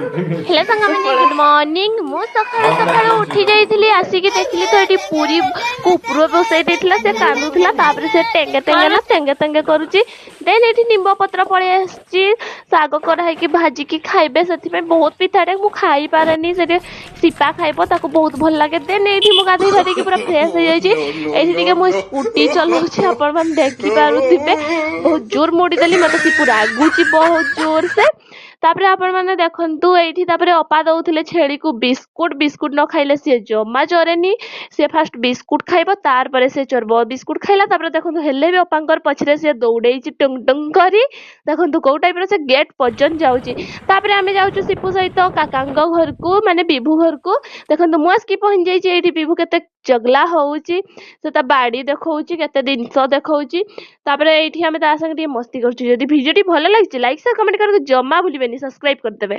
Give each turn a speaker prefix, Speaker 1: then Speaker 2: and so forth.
Speaker 1: Hello सांग मैंने good morning मु सकाळ सकाळ उठी जाइथिली आसिकी देखली तो एटी पूरी को ऊपर बसई देथिला से कांदुथिला तापर से टेंगे टेंगे करूची देन एटी निंब पत्र पळे आछि साग कराई कि भाजी की खाइबे सथि में बहुत पिठाटे मु खाई पारेनी से सिपा खाइबो ताको बहुत भल लागे देन एटी मु गाधई भादी कि पूरा फ्रेश हो जाइछि एटी टिके मु स्कूटी चलाउछि आपण मन देखि पारुथिबे बहुत जोर मोड़ी देली मते सी पूरा आगुची बहुत जोर से तापर आपण माने देखंतु एठी तापरे अपा दउथिले छेड़ी को बिस्कुट बिस्कुट न खाइले से जम्मा जरेनी से फास्ट बिस्कुट खाइबो तार परे से चरबो बिस्कुट खाइला तापर देखंतु हेले भी अपांकर पछरे से दौड़ेछि टंग टंग करी देखंतु को टाइप रे से गेट पर्यंत जाउची तापर आमे जाउछु सिपु सहित काकांग घर को माने बिभु घर को देखंतु मुआस की पहुंच जाइछि एठी बिभु केते जगला होउची से ता बाड़ी देखौची केते दिनस देखौची तापरे एठी आमे ता संग मस्ती करछु जदी भिडियोटी भलो लागिछि लाइक शेयर कमेंट करके जम्मा भूलिबेनी सब्सक्राइब कर देबे।